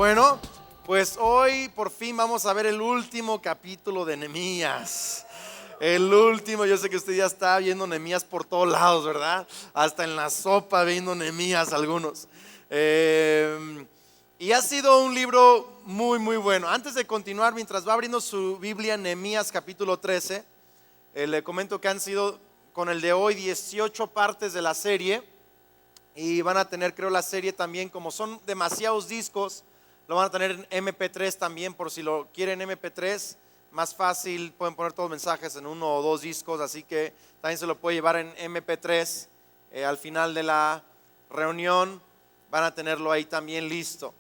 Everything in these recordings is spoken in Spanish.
Bueno, pues hoy por fin vamos a ver el último capítulo de Nehemías. El último, yo sé que usted ya está viendo Nehemías por todos lados, ¿verdad? Hasta en la sopa viendo Nehemías algunos. Y ha sido un libro muy, muy bueno. Antes de continuar, mientras va abriendo su Biblia, Nehemías capítulo 13, le comento que han sido con el de hoy 18 partes de la serie. Y van a tener, creo, la serie también, como son demasiados discos, lo van a tener en MP3 también, por si lo quieren MP3, más fácil, pueden poner todos los mensajes en uno o dos discos, así que también se lo puede llevar en MP3. Al final de la reunión van a tenerlo ahí también listo.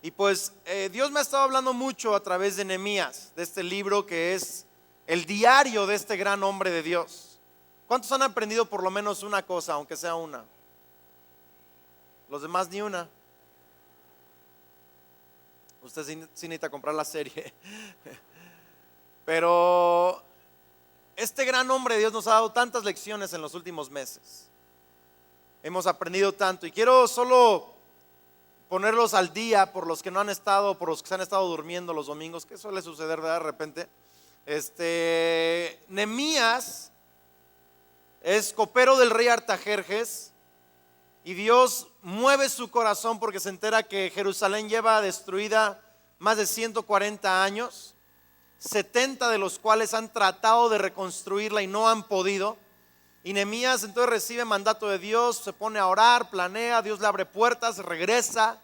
Y pues Dios me ha estado hablando mucho a través de Nehemías, de este libro que es el diario de este gran hombre de Dios. ¿Cuántos han aprendido por lo menos una cosa, aunque sea una? Los demás ni una. Usted sí necesita comprar la serie. Pero este gran hombre de Dios nos ha dado tantas lecciones en los últimos meses. Hemos aprendido tanto y quiero solo ponerlos al día por los que no han estado, por los que se han estado durmiendo los domingos, que suele suceder, ¿verdad? De repente. Nehemías es copero del rey Artajerjes. Y Dios mueve su corazón porque se entera que Jerusalén lleva destruida más de 140 años, 70 de los cuales han tratado de reconstruirla y no han podido. Y Nehemías entonces recibe mandato de Dios, se pone a orar, planea, Dios le abre puertas, regresa.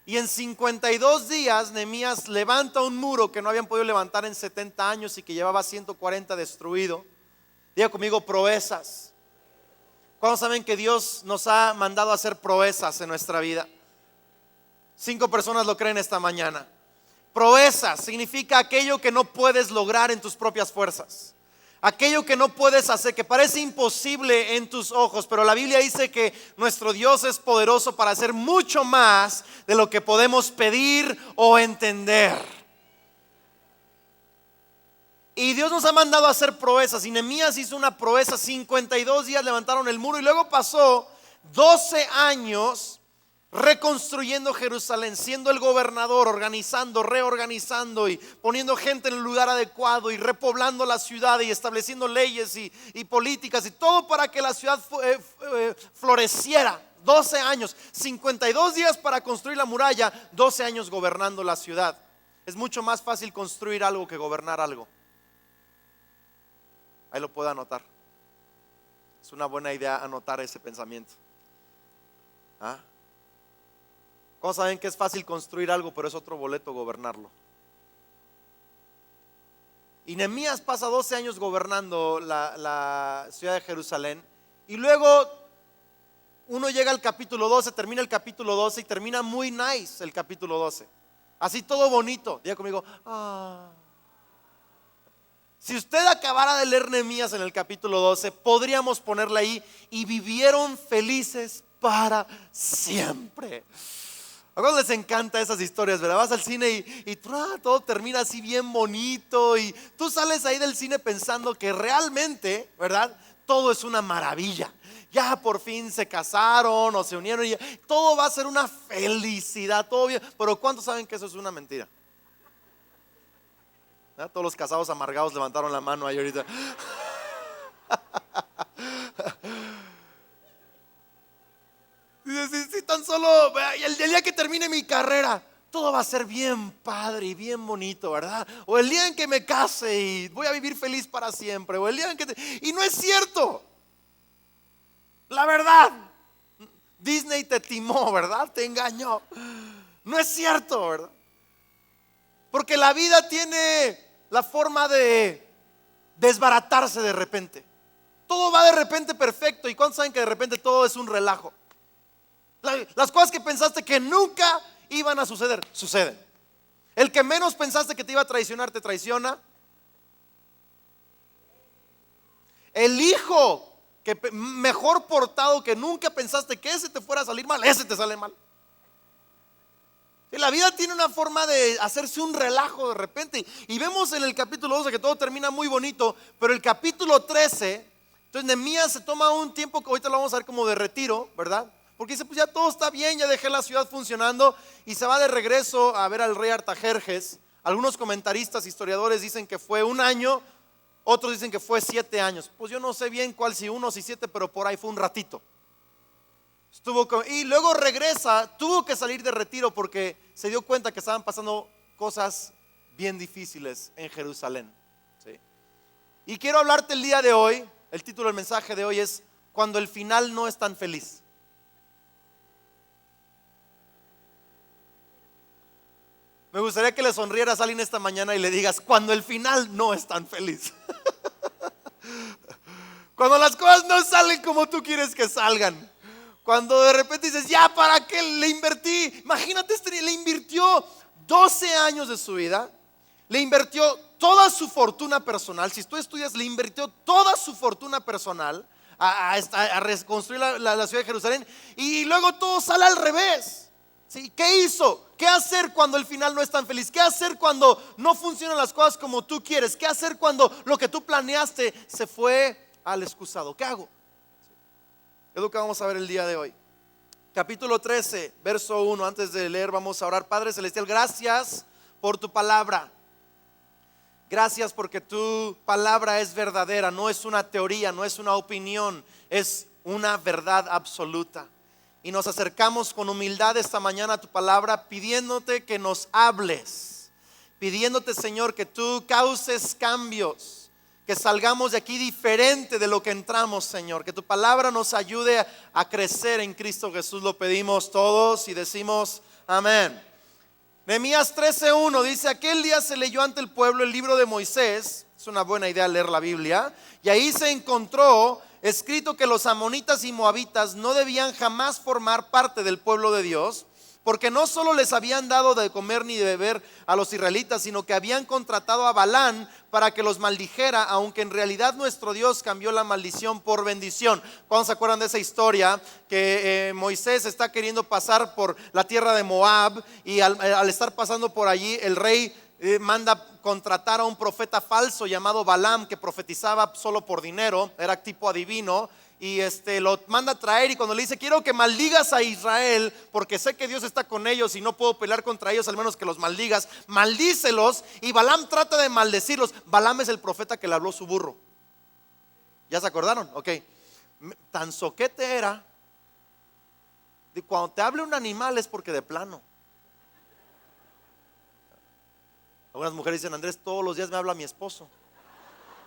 Y en 52 días Nehemías levanta un muro que no habían podido levantar en 70 años y que llevaba 140 destruido. Diga conmigo, proezas. ¿Cuántos saben que Dios nos ha mandado a hacer proezas en nuestra vida? 5 personas lo creen esta mañana. Proezas significa aquello que no puedes lograr en tus propias fuerzas, aquello que no puedes hacer, que parece imposible en tus ojos, pero la Biblia dice que nuestro Dios es poderoso para hacer mucho más de lo que podemos pedir o entender. Y Dios nos ha mandado a hacer proezas. Y Nehemías hizo una proeza. 52 días levantaron el muro. Y luego pasó 12 años reconstruyendo Jerusalén, siendo el gobernador, organizando, reorganizando y poniendo gente en el lugar adecuado y repoblando la ciudad y estableciendo leyes y políticas y todo para que la ciudad floreciera. 12 años, 52 días para construir la muralla, 12 años gobernando la ciudad. Es mucho más fácil construir algo que gobernar algo. Ahí lo puedo anotar. Es una buena idea anotar ese pensamiento. ¿Cómo saben que es fácil construir algo, pero es otro boleto gobernarlo? Y Nehemías pasa 12 años gobernando la ciudad de Jerusalén. Y luego uno llega al capítulo 12, termina el capítulo 12 y termina muy nice el capítulo 12. Así todo bonito. Diga conmigo, Si usted acabara de leer Nehemías en el capítulo 12, podríamos ponerle ahí: y vivieron felices para siempre. ¿A cuándo les encanta esas historias, verdad? Vas al cine y todo termina así bien bonito y tú sales ahí del cine pensando que realmente, ¿verdad? Todo es una maravilla. Ya por fin se casaron o se unieron y todo va a ser una felicidad, todo bien. Pero ¿cuántos saben que eso es una mentira? Todos los casados amargados levantaron la mano ahí ahorita. Si tan solo el día que termine mi carrera, todo va a ser bien padre y bien bonito, ¿verdad? O el día en que me case y voy a vivir feliz para siempre. O el día en que y no es cierto. La verdad, Disney te timó, ¿verdad? Te engañó. No es cierto, ¿verdad? Porque la vida tiene la forma de desbaratarse de repente. Todo va de repente perfecto. ¿Y cuántos saben que de repente todo es un relajo? Las cosas que pensaste que nunca iban a suceder, suceden. El que menos pensaste que te iba a traicionar, te traiciona. El hijo que mejor portado que nunca pensaste que ese te fuera a salir mal, ese te sale mal. La vida tiene una forma de hacerse un relajo de repente. Y vemos en el capítulo 12 que todo termina muy bonito. Pero el capítulo 13, entonces Nehemías se toma un tiempo que ahorita lo vamos a ver como de retiro, ¿verdad? porque dice, pues ya todo está bien, ya dejé la ciudad funcionando, y se va de regreso a ver al rey Artajerjes. Algunos comentaristas, historiadores dicen que fue un año, otros dicen que fue 7 años. Pues yo no sé bien cuál, si 1 o si 7, pero por ahí fue un ratito. Y luego regresa, tuvo que salir de retiro porque se dio cuenta que estaban pasando cosas bien difíciles en Jerusalén. ¿Sí? Y quiero hablarte el día de hoy, el título del mensaje de hoy es Cuando el final no es tan feliz. Me gustaría que le sonrieras a alguien esta mañana y le digas, cuando el final no es tan feliz. Cuando las cosas no salen como tú quieres que salgan. Cuando de repente dices, ya, ¿para qué le invertí? Imagínate, le invirtió 12 años de su vida, le invirtió toda su fortuna personal. Si tú estudias, le invirtió toda su fortuna personal a reconstruir la ciudad de Jerusalén, y luego todo sale al revés. ¿Sí? ¿Qué hizo? ¿Qué hacer cuando el final no es tan feliz? ¿Qué hacer cuando no funcionan las cosas como tú quieres? ¿Qué hacer cuando lo que tú planeaste se fue al excusado? ¿Qué hago? Es lo que vamos a ver el día de hoy. Capítulo 13, verso 1. Antes de leer vamos a orar. Padre Celestial, gracias por tu palabra. Gracias porque tu palabra es verdadera. No es una teoría, no es una opinión, es una verdad absoluta. Y nos acercamos con humildad esta mañana a tu palabra, pidiéndote que nos hables, pidiéndote, Señor, que tú causes cambios, que salgamos de aquí diferente de lo que entramos, Señor. Que tu palabra nos ayude a crecer en Cristo Jesús. Lo pedimos todos y decimos amén. Nehemías 13:1 dice, aquel día se leyó ante el pueblo el libro de Moisés. Es una buena idea leer la Biblia. Y ahí se encontró escrito que los amonitas y moabitas no debían jamás formar parte del pueblo de Dios, porque no solo les habían dado de comer ni de beber a los israelitas, sino que habían contratado a Balán para que los maldijera, aunque en realidad nuestro Dios cambió la maldición por bendición. ¿Cuándo se acuerdan de esa historia? Que Moisés está queriendo pasar por la tierra de Moab, y al estar pasando por allí, el rey manda contratar a un profeta falso llamado Balaam, que profetizaba solo por dinero, era tipo adivino. Y lo manda a traer, y cuando le dice, quiero que maldigas a Israel porque sé que Dios está con ellos y no puedo pelear contra ellos, al menos que los maldigas, maldícelos. Y Balaam trata de maldecirlos. Balaam es el profeta que le habló su burro. ¿Ya se acordaron? Ok. Tan soquete era, de cuando te hable un animal es porque de plano. Algunas mujeres dicen, Andrés, todos los días me habla mi esposo.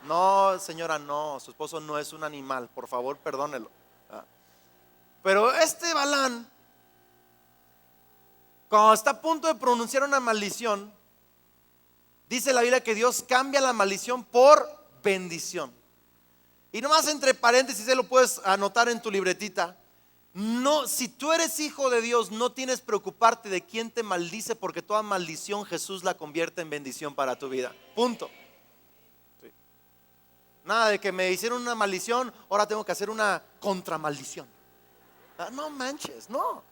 No, señora, no, su esposo no es un animal, por favor, perdónelo. Pero Balaam, cuando está a punto de pronunciar una maldición, dice la Biblia que Dios cambia la maldición por bendición. Y nomás entre paréntesis, lo puedes anotar en tu libretita. No, si tú eres hijo de Dios, no tienes que preocuparte de quién te maldice, porque toda maldición Jesús la convierte en bendición para tu vida. Punto. Sí. Nada de que me hicieron una maldición, ahora tengo que hacer una contramaldición. No manches, no.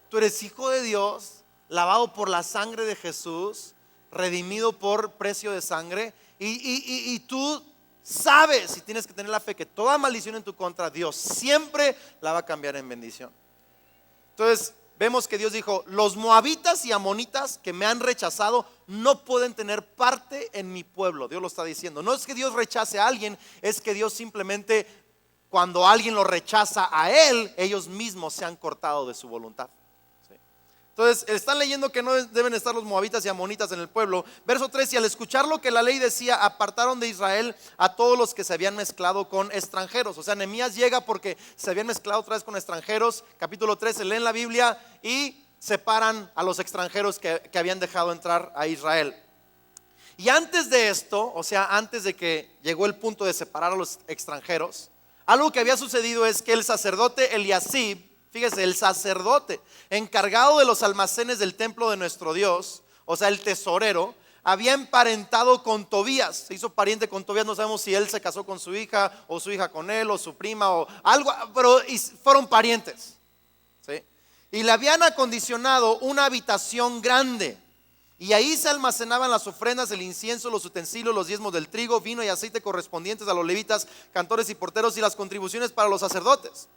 Tú eres hijo de Dios, lavado por la sangre de Jesús, redimido por precio de sangre, y tú sabes, y tienes que tener la fe, que toda maldición en tu contra, Dios siempre la va a cambiar en bendición. Entonces vemos que Dios dijo, los moabitas y amonitas que me han rechazado no pueden tener parte en mi pueblo. Dios lo está diciendo. No es que Dios rechace a alguien, es que Dios simplemente, cuando alguien lo rechaza a él, ellos mismos se han cortado de su voluntad. Entonces están leyendo que no deben estar los moabitas y amonitas en el pueblo. Verso 3, y al escuchar lo que la ley decía, apartaron de Israel a todos los que se habían mezclado con extranjeros. O sea, Nehemías llega porque se habían mezclado otra vez con extranjeros. Capítulo 13, leen la Biblia y separan a los extranjeros que habían dejado entrar a Israel. Y antes de esto, o sea, antes de que llegó el punto de separar a los extranjeros, algo que había sucedido es que el sacerdote Eliasib, fíjese, el sacerdote encargado de los almacenes del templo de nuestro Dios, o sea, el tesorero, había emparentado con Tobías. Se hizo pariente con Tobías. No sabemos si él se casó con su hija, o su hija con él, o su prima, o algo, pero fueron parientes, ¿sí? Y le habían acondicionado una habitación grande, y ahí se almacenaban las ofrendas, el incienso, los utensilios, los diezmos del trigo, vino y aceite correspondientes a los levitas, cantores y porteros, y las contribuciones para los sacerdotes.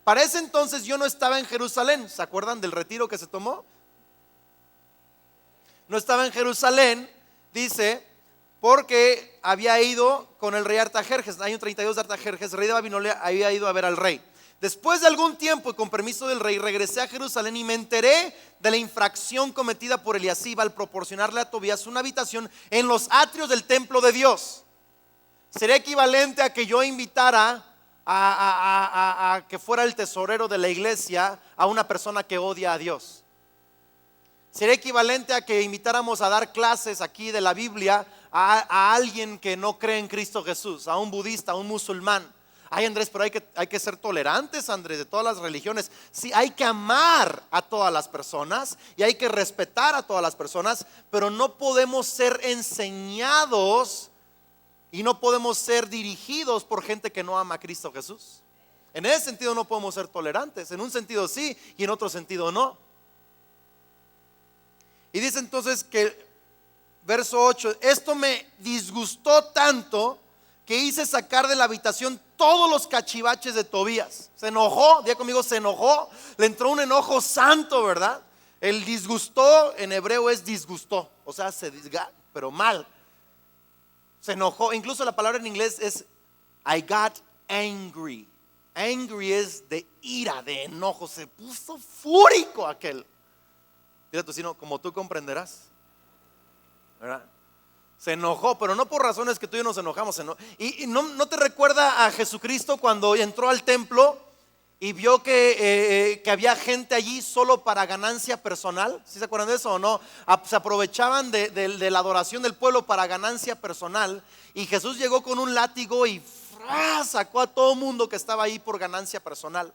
Para ese entonces yo no estaba en Jerusalén. ¿Se acuerdan del retiro que se tomó? No estaba en Jerusalén, dice, porque había ido con el rey Artajerjes, año 32 de Artajerjes, rey de Babilonia, había ido a ver al rey. Después de algún tiempo y con permiso del rey, regresé a Jerusalén y me enteré de la infracción cometida por Eliasiba al proporcionarle a Tobías una habitación en los atrios del templo de Dios. Sería equivalente a que yo invitara a que fuera el tesorero de la iglesia a una persona que odia a Dios. Sería equivalente a que invitáramos a dar clases aquí de la Biblia a alguien que no cree en Cristo Jesús, a un budista, a un musulmán. Ay, Andrés, pero hay que ser tolerantes, Andrés, de todas las religiones. Sí, hay que amar a todas las personas y hay que respetar a todas las personas, pero no podemos ser enseñados y no podemos ser dirigidos por gente que no ama a Cristo Jesús. En ese sentido no podemos ser tolerantes, en un sentido sí y en otro sentido no. Y dice entonces que, verso 8, esto me disgustó tanto que hice sacar de la habitación todos los cachivaches de Tobías. Se enojó, diga conmigo, se enojó, le entró un enojo santo, ¿verdad? El disgustó en hebreo es disgustó, o sea, pero mal. Se enojó, incluso la palabra en inglés es I got angry. Angry es de ira, de enojo, se puso fúrico aquel. Dile a tu vecino, como tú comprenderás, ¿verdad? Se enojó, pero no por razones que tú y yo nos enojamos. Y no te recuerda a Jesucristo cuando entró al templo y vio que había gente allí solo para ganancia personal. ¿Sí se acuerdan de eso o no? Se aprovechaban de la adoración del pueblo para ganancia personal. Y Jesús llegó con un látigo y sacó a todo mundo que estaba ahí por ganancia personal.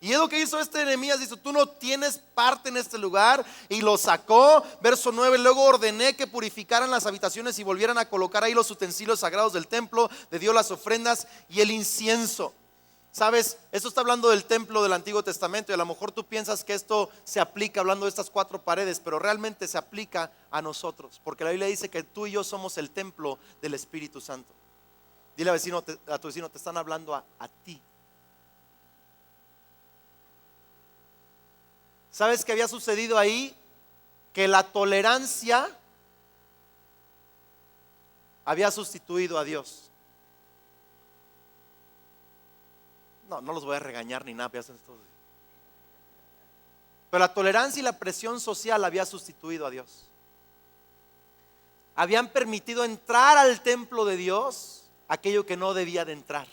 Y es lo que hizo Nehemías, dice, tú no tienes parte en este lugar, y lo sacó. Verso 9, luego ordené que purificaran las habitaciones y volvieran a colocar ahí los utensilios sagrados del templo, le dio las ofrendas y el incienso. Sabes, esto está hablando del templo del Antiguo Testamento, y a lo mejor tú piensas que esto se aplica hablando de estas 4 paredes, pero realmente se aplica a nosotros, porque la Biblia dice que tú y yo somos el templo del Espíritu Santo. Dile a tu vecino, te están hablando a ti. ¿Sabes qué había sucedido ahí? Que la tolerancia había sustituido a Dios. No los voy a regañar ni nada. Pero la tolerancia y la presión social había sustituido a Dios. Habían permitido entrar al templo de Dios aquello que no debía de entrar.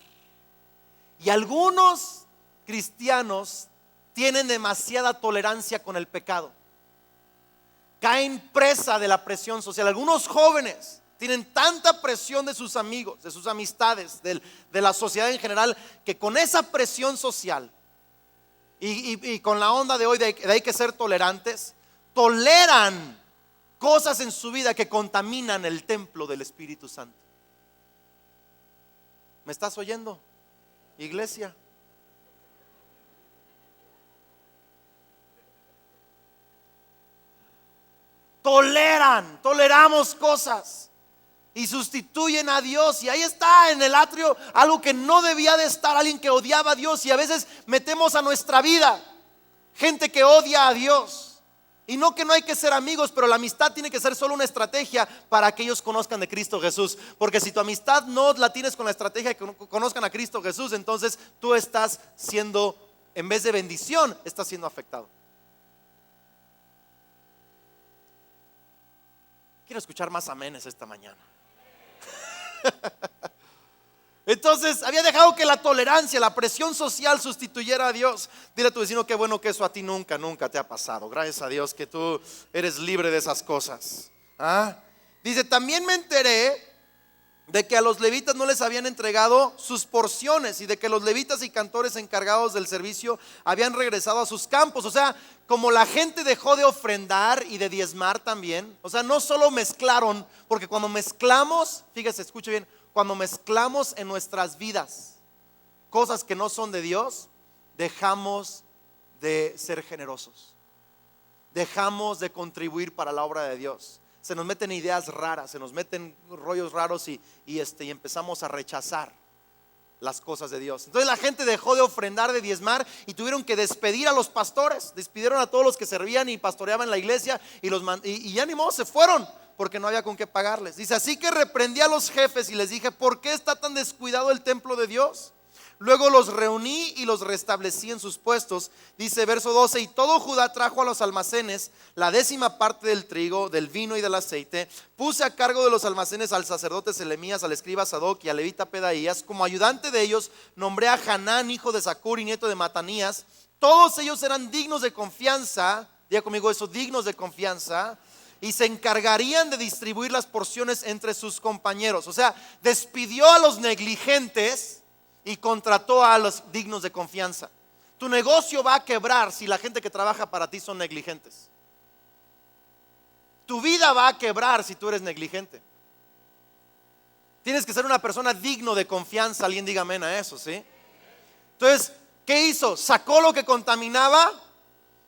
Y algunos cristianos tienen demasiada tolerancia con el pecado, caen presa de la presión social. Algunos jóvenes tienen tanta presión de sus amigos, de sus amistades, de la sociedad en general, que con esa presión social y con la onda de hoy de hay que ser tolerantes, toleran cosas en su vida que contaminan el templo del Espíritu Santo. ¿Me estás oyendo, iglesia? Toleramos cosas y sustituyen a Dios, y ahí está en el atrio algo que no debía de estar, alguien que odiaba a Dios. Y a veces metemos a nuestra vida gente que odia a Dios, y no que no hay que ser amigos, pero la amistad tiene que ser solo una estrategia para que ellos conozcan de Cristo Jesús. Porque si tu amistad no la tienes con la estrategia de que conozcan a Cristo Jesús, entonces tú estás siendo, en vez de bendición, estás siendo afectado. Quiero escuchar más amenes esta mañana. Entonces había dejado que la tolerancia, la presión social sustituyera a Dios. Dile a tu vecino, qué bueno que eso a ti nunca te ha pasado. Gracias a Dios que tú eres libre de esas cosas. Dice, también me enteré de que a los levitas no les habían entregado sus porciones, y de que los levitas y cantores encargados del servicio habían regresado a sus campos. O sea, como la gente dejó de ofrendar y de diezmar también. O sea, no solo mezclaron, porque cuando mezclamos, fíjese, escuche bien, cuando mezclamos en nuestras vidas cosas que no son de Dios, dejamos de ser generosos, dejamos de contribuir para la obra de Dios. Se nos meten ideas raras, se nos meten rollos raros y empezamos a rechazar. las cosas de Dios. Entonces la gente dejó de ofrendar, de diezmar, y tuvieron que despedir a los pastores. Despidieron a todos los que servían y pastoreaban la iglesia, y ya ni modo, se fueron porque no había con qué pagarles. Dice: así que reprendí a los jefes y les dije: ¿por qué está tan descuidado el templo de Dios? Luego los reuní y los restablecí en sus puestos. Dice verso 12: y todo Judá trajo a los almacenes la 10ª parte del trigo, del vino y del aceite. Puse a cargo de los almacenes al sacerdote Selemías, al escriba Sadoc y al levita Pedaías. Como ayudante de ellos nombré a Hanán, hijo de Zacur y nieto de Matanías. Todos ellos eran dignos de confianza. Diga conmigo eso: dignos de confianza. Y se encargarían de distribuir las porciones entre sus compañeros. O sea, despidió a los negligentes y contrató a los dignos de confianza. Tu negocio va a quebrar si la gente que trabaja para ti son negligentes. Tu vida va a quebrar si tú eres negligente. Tienes que ser una persona digno de confianza. Alguien diga amén a eso, ¿sí? Entonces, ¿qué hizo? Sacó lo que contaminaba.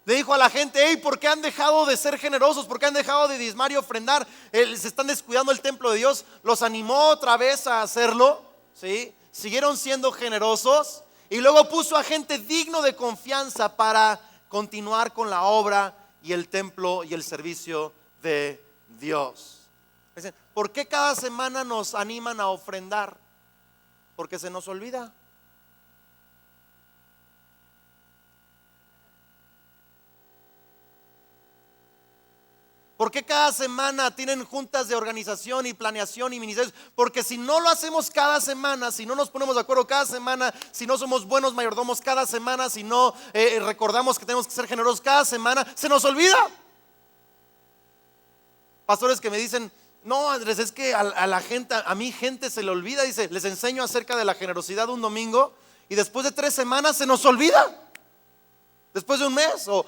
Le dijo a la gente: hey, ¿por qué han dejado de ser generosos? ¿Por qué han dejado de diezmar y ofrendar? Se están descuidando el templo de Dios. Los animó otra vez a hacerlo, ¿sí? Siguieron siendo generosos, y luego puso a gente digno de confianza para continuar con la obra y el templo y el servicio de Dios. Dicen: ¿por qué cada semana nos animan a ofrendar? Porque se nos olvida. ¿Por qué cada semana tienen juntas de organización y planeación y ministerios? Porque si no lo hacemos cada semana, si no nos ponemos de acuerdo cada semana, si no somos buenos mayordomos cada semana, si no recordamos que tenemos que ser generosos cada semana, se nos olvida. Pastores que me dicen: no, Andrés, es que a la gente, a mi gente se le olvida. Dice: les enseño acerca de la generosidad un domingo y después de 3 semanas se nos olvida. Después de un mes, o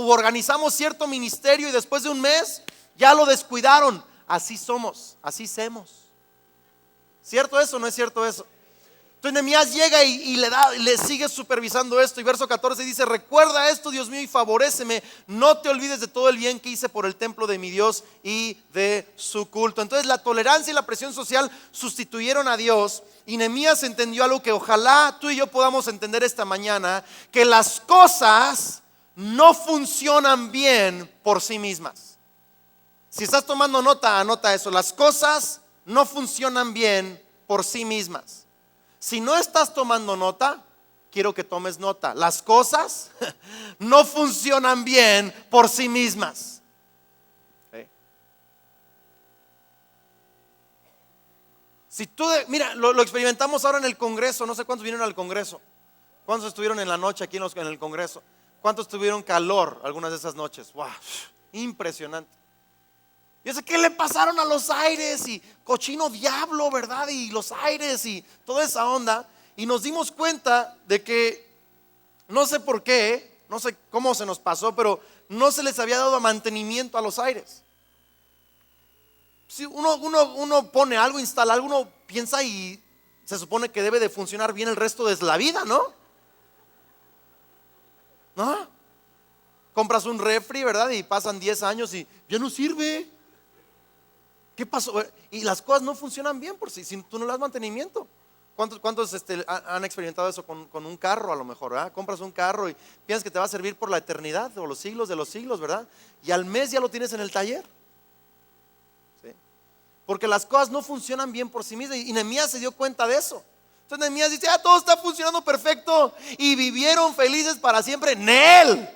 organizamos cierto ministerio y después de un mes ya lo descuidaron. Así somos, así somos. ¿Cierto eso o no es cierto eso? Entonces Nehemías llega y le sigue supervisando esto. Y verso 14 dice: recuerda esto, Dios mío, y favoréceme. No te olvides de todo el bien que hice por el templo de mi Dios y de su culto. Entonces la tolerancia y la presión social sustituyeron a Dios. Y Nehemías entendió algo que ojalá tú y yo podamos entender esta mañana: que las cosas no funcionan bien por sí mismas. Si estás tomando nota, anota eso. Las cosas no funcionan bien por sí mismas. Si no estás tomando nota, quiero que tomes nota. Las cosas no funcionan bien por sí mismas. Si tú, mira, lo experimentamos ahora en el Congreso. No sé cuántos vinieron al Congreso. ¿Cuántos estuvieron en la noche aquí en el Congreso? ¿Cuántos tuvieron calor algunas de esas noches? ¡Wow! Impresionante. Yo sé qué le pasaron a los aires y cochino diablo, ¿verdad? Y los aires y toda esa onda. Y nos dimos cuenta de que, no sé por qué, no sé cómo se nos pasó, pero no se les había dado mantenimiento a los aires. Si uno pone algo, instala algo, uno piensa y se supone que debe de funcionar bien el resto de la vida, ¿no? ¿No? Compras un refri, ¿verdad? Y pasan 10 años y ya no sirve. ¿Qué pasó? Y las cosas no funcionan bien por si tú no le das mantenimiento. ¿Cuántos han experimentado eso con un carro a lo mejor? ¿Verdad? Compras un carro y piensas que te va a servir por la eternidad o los siglos de los siglos, ¿verdad? Y al mes ya lo tienes en el taller. ¿Sí? Porque las cosas no funcionan bien por sí mismas. Y Nehemías se dio cuenta de eso. Entonces Nehemías dice: todo está funcionando perfecto. Y vivieron felices para siempre en él.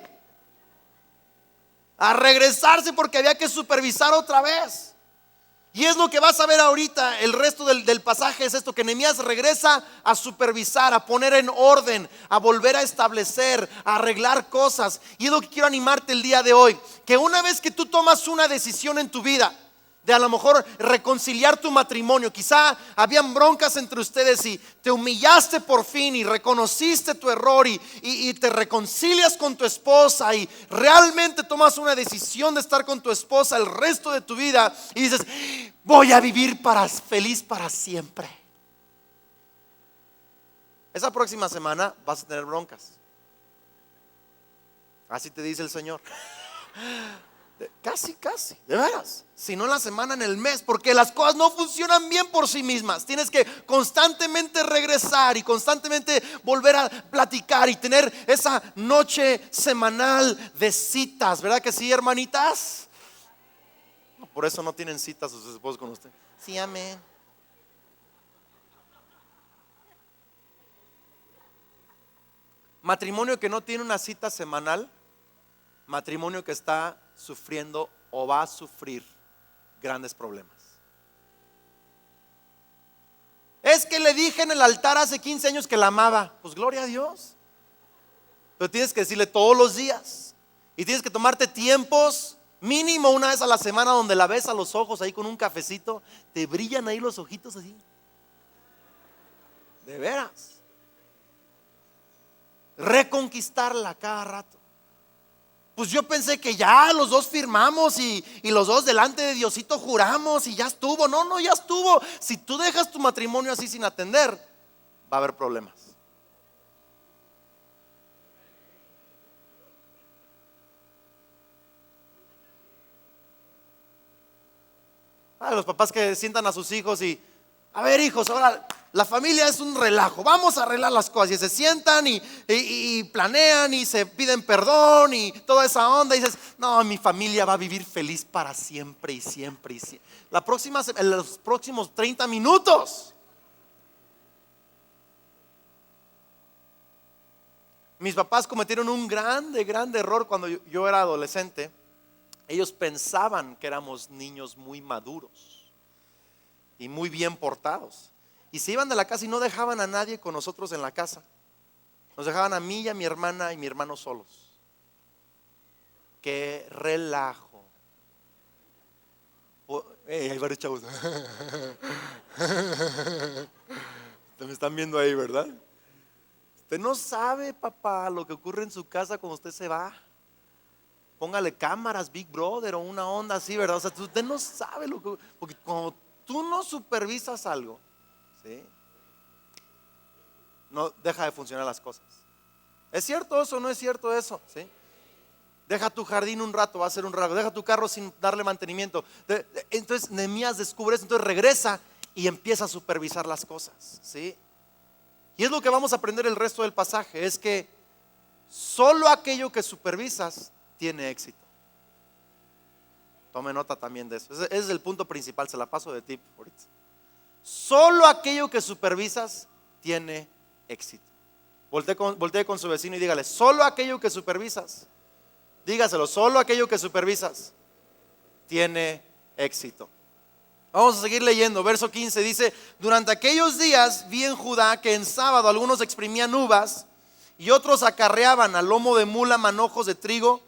A regresarse porque había que supervisar otra vez. Y es lo que vas a ver ahorita. El resto del pasaje es esto: que Nehemías regresa a supervisar, a poner en orden, a volver a establecer, a arreglar cosas. Y es lo que quiero animarte el día de hoy: que una vez que tú tomas una decisión en tu vida de a lo mejor reconciliar tu matrimonio, quizá habían broncas entre ustedes y te humillaste por fin y reconociste tu error y te reconcilias con tu esposa y realmente tomas una decisión de estar con tu esposa el resto de tu vida y dices: voy a vivir feliz para siempre. Esa próxima semana vas a tener broncas. Así te dice el Señor. Casi, de veras. Si no en la semana, en el mes, porque las cosas no funcionan bien por sí mismas. Tienes que constantemente regresar y constantemente volver a platicar y tener esa noche semanal de citas, ¿verdad que sí, hermanitas? Por eso no tienen citas sus esposos con usted. Sí, amén. Matrimonio que no tiene una cita semanal, matrimonio que está sufriendo o va a sufrir grandes problemas. Es que le dije en el altar hace 15 años que la amaba. Pues gloria a Dios. Pero tienes que decirle todos los días. Y tienes que tomarte tiempos, mínimo una vez a la semana, donde la ves a los ojos ahí con un cafecito. Te brillan ahí los ojitos así. De veras. Reconquistarla cada rato. Pues yo pensé que ya los dos firmamos y los dos delante de Diosito juramos y ya estuvo. No, ya estuvo. Si tú dejas tu matrimonio así sin atender, va a haber problemas. Los papás que sientan a sus hijos y, a ver, hijos, ahora la familia es un relajo, vamos a arreglar las cosas. Y se sientan y planean y se piden perdón y toda esa onda. Y dices, no, mi familia va a vivir feliz para siempre y siempre y siempre. En los próximos 30 minutos. Mis papás cometieron un grande error cuando yo era adolescente. Ellos pensaban que éramos niños muy maduros y muy bien portados. Y se iban de la casa y no dejaban a nadie con nosotros en la casa. Nos dejaban a mí y a mi hermana y mi hermano solos. Qué relajo. Hay varios chavos. Me están viendo ahí, ¿verdad? Usted no sabe, papá, lo que ocurre en su casa cuando usted se va. Póngale cámaras, Big Brother o una onda así, ¿verdad? O sea, usted no sabe lo que... Porque cuando tú no supervisas algo, ¿sí?, no deja de funcionar las cosas. ¿Es cierto eso o no es cierto eso? ¿Sí? Deja tu jardín un rato, va a ser un rato. Deja tu carro sin darle mantenimiento. Entonces Nehemías descubre eso, entonces regresa y empieza a supervisar las cosas, ¿sí? Y es lo que vamos a aprender el resto del pasaje. Es que solo aquello que supervisas tiene éxito. Tome nota también de eso. Ese es el punto principal, se la paso de tip ahorita. Solo aquello que supervisas tiene éxito. Voltee con su vecino y dígale, solo aquello que supervisas, dígaselo, solo aquello que supervisas tiene éxito. Vamos a seguir leyendo, verso 15 dice, durante aquellos días vi en Judá que en sábado algunos exprimían uvas y otros acarreaban a lomo de mula manojos de trigo,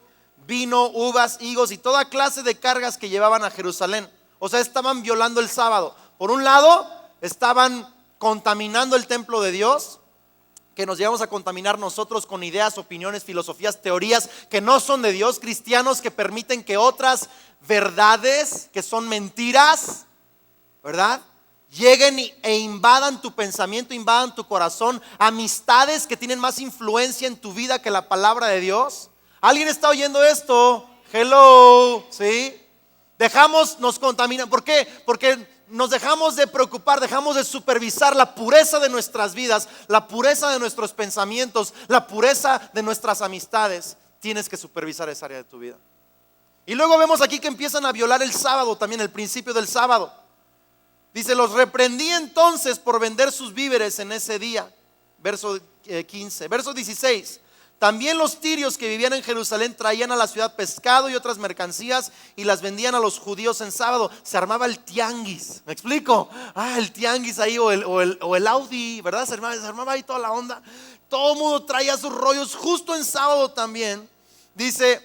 vino, uvas, higos y toda clase de cargas que llevaban a Jerusalén. O sea, estaban violando el sábado. Por un lado, estaban contaminando el templo de Dios, que nos llevamos a contaminar nosotros con ideas, opiniones, filosofías, teorías que no son de Dios, cristianos que permiten que otras verdades que son mentiras, ¿verdad?, lleguen e invadan tu pensamiento, invadan tu corazón, amistades que tienen más influencia en tu vida que la palabra de Dios. ¿Alguien está oyendo esto? Hello, ¿sí? Nos contaminan. ¿Por qué? Porque nos dejamos de preocupar, dejamos de supervisar la pureza de nuestras vidas, la pureza de nuestros pensamientos, la pureza de nuestras amistades. Tienes que supervisar esa área de tu vida. Y luego vemos aquí que empiezan a violar el sábado, también el principio del sábado. Dice, los reprendí entonces por vender sus víveres en ese día. Verso 15. Verso 16. También los tirios que vivían en Jerusalén traían a la ciudad pescado y otras mercancías y las vendían a los judíos en sábado. Se armaba el tianguis. ¿Me explico? El tianguis ahí o el Audi, ¿verdad? Se armaba ahí toda la onda. Todo el mundo traía sus rollos justo en sábado también. Dice,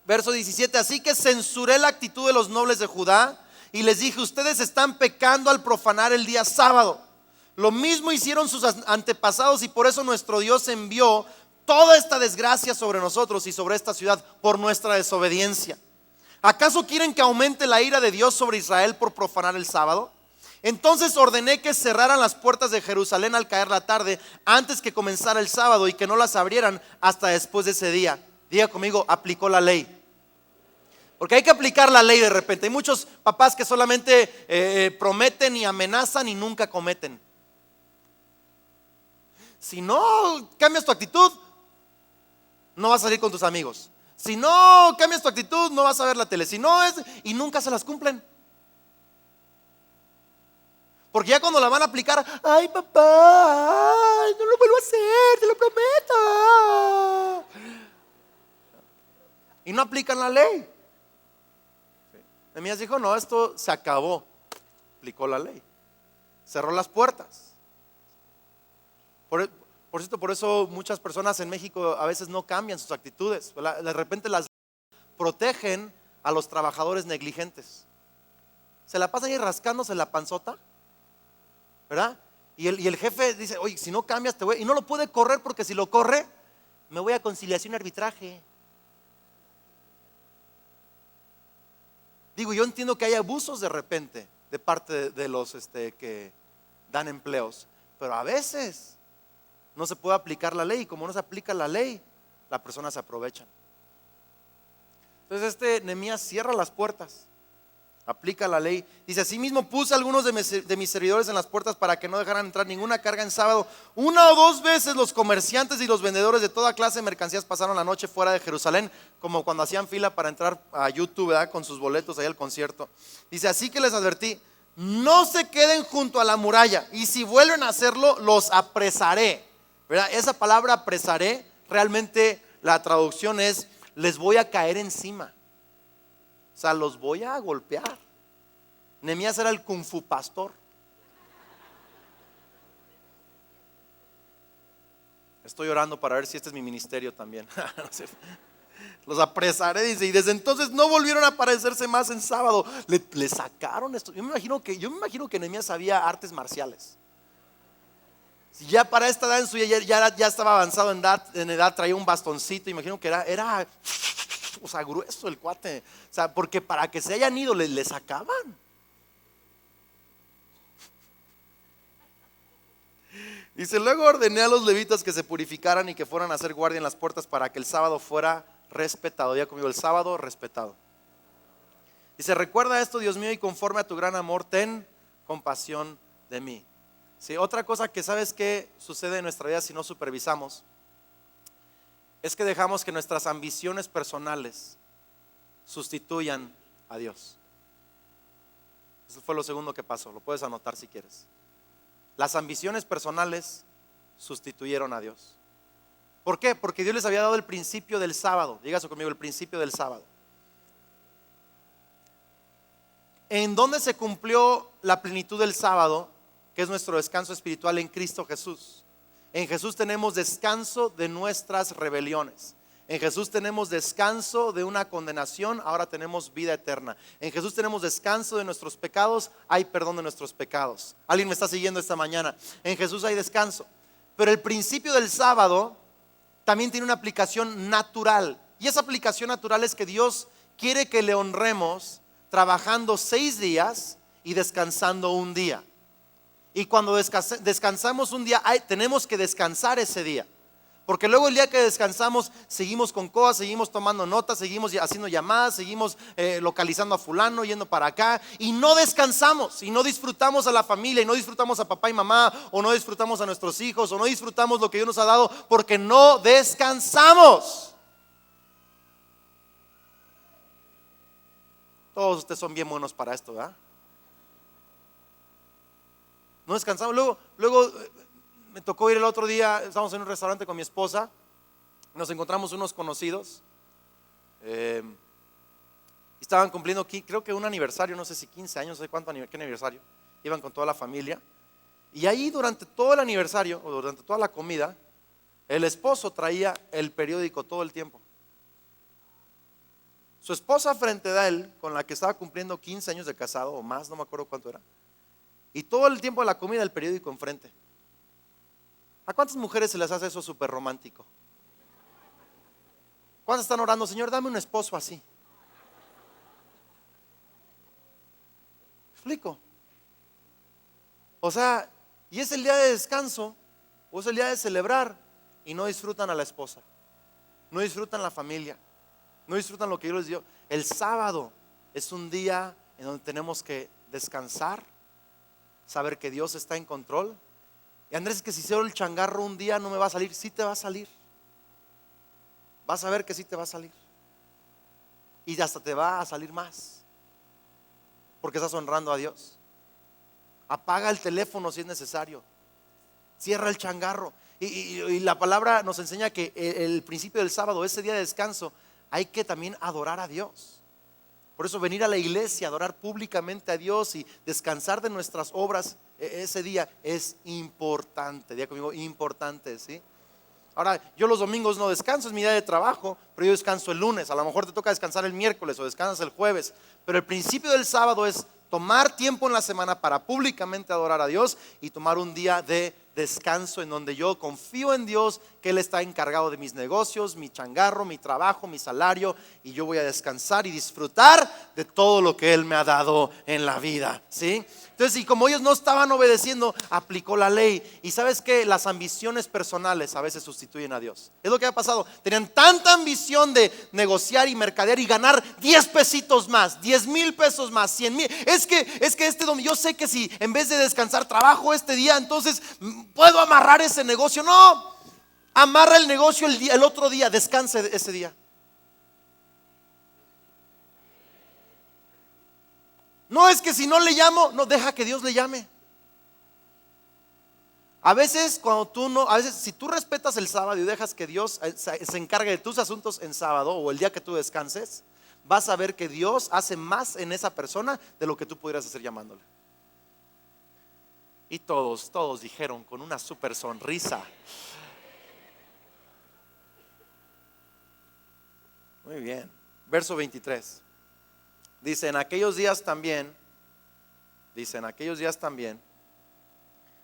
verso 17, así que censuré la actitud de los nobles de Judá y les dije, ustedes están pecando al profanar el día sábado. Lo mismo hicieron sus antepasados y por eso nuestro Dios envió toda esta desgracia sobre nosotros y sobre esta ciudad por nuestra desobediencia. ¿Acaso quieren que aumente la ira de Dios sobre Israel por profanar el sábado? Entonces ordené que cerraran las puertas de Jerusalén al caer la tarde antes que comenzara el sábado y que no las abrieran hasta después de ese día. Diga conmigo, aplicó la ley. Porque hay que aplicar la ley de repente. Hay muchos papás que solamente prometen y amenazan y nunca cometen. Si no cambias tu actitud, no vas a salir con tus amigos. Si no cambias tu actitud, no vas a ver la tele. Si no es, y nunca se las cumplen. Porque ya cuando la van a aplicar, ay papá, ay, no lo vuelvo a hacer, te lo prometo. Y no aplican la ley. Nehemías dijo, no, esto se acabó. Aplicó la ley. Cerró las puertas. Por cierto, por eso muchas personas en México a veces no cambian sus actitudes. De repente las protegen a los trabajadores negligentes. Se la pasan ahí rascándose la panzota, ¿verdad? Y el jefe dice, oye, si no cambias te voy. Y no lo puede correr porque si lo corre, me voy a conciliación y arbitraje. Digo, yo entiendo que hay abusos de repente de parte de los que dan empleos, pero a veces no se puede aplicar la ley, y como no se aplica la ley, las personas se aprovechan. Entonces Nehemías cierra las puertas, aplica la ley. Dice, asimismo puse a algunos de mis servidores en las puertas para que no dejaran entrar ninguna carga en sábado. 1 o 2 veces los comerciantes y los vendedores de toda clase de mercancías pasaron la noche fuera de Jerusalén, como cuando hacían fila para entrar a YouTube, ¿verdad? Con sus boletos ahí al concierto. Dice, así que les advertí, no se queden junto a la muralla, y si vuelven a hacerlo, los apresaré, ¿verdad? Esa palabra apresaré, realmente la traducción es, les voy a caer encima. O sea, los voy a golpear. Nehemías era el kung fu pastor. Estoy orando para ver si este es mi ministerio también. Los apresaré, dice, y desde entonces no volvieron a aparecerse más en sábado. Le sacaron esto. Yo me imagino que Nehemías sabía artes marciales. Si ya para esta edad en su ya estaba avanzado en edad, traía un bastoncito. Imagino que era o sea, grueso el cuate. O sea, porque para que se hayan ido le sacaban. Dice, luego ordené a los levitas que se purificaran y que fueran a hacer guardia en las puertas para que el sábado fuera respetado. Ya conmigo, el sábado respetado. Dice, recuerda esto, Dios mío, y conforme a tu gran amor, ten compasión de mí. Sí, otra cosa que sabes que sucede en nuestra vida si no supervisamos es que dejamos que nuestras ambiciones personales sustituyan a Dios. Eso fue lo segundo que pasó, lo puedes anotar si quieres. Las ambiciones personales sustituyeron a Dios. ¿Por qué? Porque Dios les había dado el principio del sábado. Diga eso conmigo, el principio del sábado. ¿En dónde se cumplió la plenitud del sábado? Que es nuestro descanso espiritual en Cristo Jesús. En Jesús tenemos descanso de nuestras rebeliones. En Jesús tenemos descanso de una condenación, ahora tenemos vida eterna. En Jesús tenemos descanso de nuestros pecados, hay perdón de nuestros pecados. ¿Alguien me está siguiendo esta mañana? En Jesús hay descanso. Pero el principio del sábado también tiene una aplicación natural. Y esa aplicación natural es que Dios quiere que le honremos trabajando 6 días y descansando un día. Y cuando descansamos un día, tenemos que descansar ese día. Porque luego el día que descansamos, seguimos con cosas, seguimos tomando notas, seguimos haciendo llamadas, seguimos localizando a fulano, yendo para acá. Y no descansamos, y no disfrutamos a la familia, y no disfrutamos a papá y mamá, o no disfrutamos a nuestros hijos, o no disfrutamos lo que Dios nos ha dado, porque no descansamos. Todos ustedes son bien buenos para esto, ¿verdad? No descansamos. Luego me tocó ir el otro día, estábamos en un restaurante con mi esposa, nos encontramos unos conocidos, estaban cumpliendo, creo que un aniversario, no sé si 15 años, no sé qué aniversario, iban con toda la familia, y ahí durante todo el aniversario, o durante toda la comida, el esposo traía el periódico todo el tiempo. Su esposa frente a él, con la que estaba cumpliendo 15 años de casado, o más, no me acuerdo cuánto era, y todo el tiempo de la comida el periódico enfrente. ¿A cuántas mujeres se les hace eso súper romántico? ¿Cuántas están orando, Señor, dame un esposo así? ¿Explico? O sea, y es el día de descanso, o es el día de celebrar, y no disfrutan a la esposa, no disfrutan la familia, No disfrutan lo que Dios les dio. El sábado es un día en donde tenemos que descansar, saber que Dios está en control. Y Andrés, es que si cierro el changarro un día no me va a salir. Sí te va a salir. Vas a ver que sí te va a salir. Y hasta te va a salir más, porque estás honrando a Dios. Apaga el teléfono si es necesario. Cierra el changarro. Y la palabra nos enseña que el principio del sábado, ese día de descanso, hay que también adorar a Dios. Por eso venir a la iglesia, adorar públicamente a Dios y descansar de nuestras obras ese día es importante. Diga conmigo, importante, ¿sí? Ahora, yo los domingos no descanso, es mi día de trabajo, pero yo descanso el lunes. A lo mejor te toca descansar el miércoles o descansas el jueves. Pero el principio del sábado es tomar tiempo en la semana para públicamente adorar a Dios y tomar un día de descanso en donde yo confío en Dios, que Él está encargado de mis negocios, mi changarro, mi trabajo, mi salario, y yo voy a descansar y disfrutar de todo lo que Él me ha dado en la vida, ¿sí? Entonces, y como ellos no estaban obedeciendo, aplicó la ley. Y sabes que las ambiciones personales a veces sustituyen a Dios. Es lo que ha pasado. Tenían tanta ambición de negociar y mercadear y ganar 10 pesitos más, 10,000 pesos más, 100,000. Es que este domingo, yo sé que si en vez de descansar trabajo este día, entonces puedo amarrar ese negocio. No, amarra el negocio el otro día, descanse ese día. No es que si no le llamo, no, deja que Dios le llame. A veces si tú respetas el sábado y dejas que Dios se encargue de tus asuntos en sábado o el día que tú descanses, vas a ver que Dios hace más en esa persona de lo que tú pudieras hacer llamándole. Y todos dijeron con una súper sonrisa. Muy bien. Verso 23. Dice, en aquellos días también,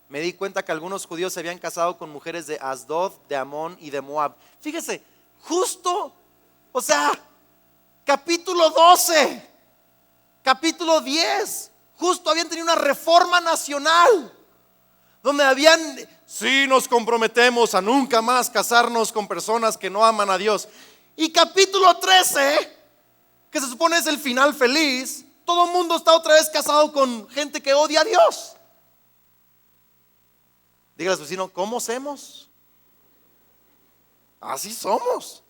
me di cuenta que algunos judíos se habían casado con mujeres de Asdod, de Amón y de Moab. Fíjese, justo, capítulo 12, capítulo 10, justo habían tenido una reforma nacional, donde sí nos comprometemos a nunca más casarnos con personas que no aman a Dios. Y capítulo 13, que se supone es el final feliz, todo el mundo está otra vez casado con gente que odia a Dios. Dígale a su vecino, ¿cómo hacemos? Así somos.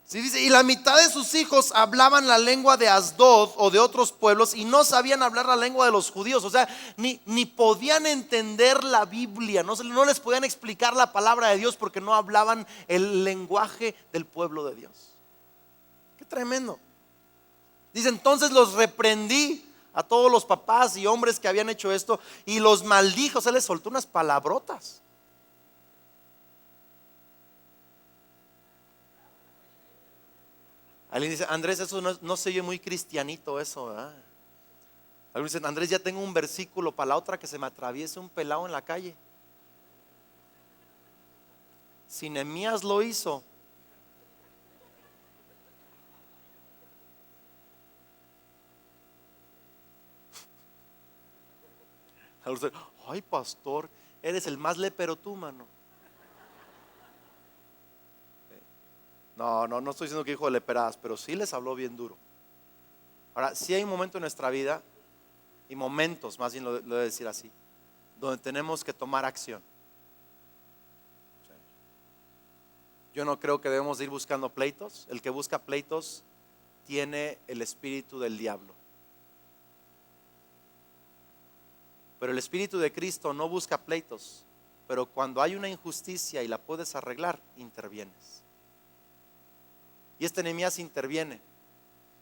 Sí, dice, y la mitad de sus hijos hablaban la lengua de Asdod o de otros pueblos y no sabían hablar la lengua de los judíos. O sea, ni podían entender la Biblia, no les podían explicar la palabra de Dios porque no hablaban el lenguaje del pueblo de Dios. Qué tremendo. Dice, entonces los reprendí a todos los papás y hombres que habían hecho esto y los maldijo. O sea, les soltó unas palabrotas. Alguien dice, Andrés, eso no se oye muy cristianito eso, ¿verdad? Alguien dice, Andrés, ya tengo un versículo para la otra que se me atraviese un pelado en la calle. Si Nehemías lo hizo, ay, pastor, eres el más lepero tú, mano. No estoy diciendo que hijo de leperadas, pero sí les habló bien duro. Ahora, sí hay un momento en nuestra vida, y momentos, más bien lo voy a decir así, donde tenemos que tomar acción. Yo no creo que debemos ir buscando pleitos. El que busca pleitos tiene el espíritu del diablo. Pero el espíritu de Cristo no busca pleitos, pero cuando hay una injusticia y la puedes arreglar, intervienes. Y Nehemías interviene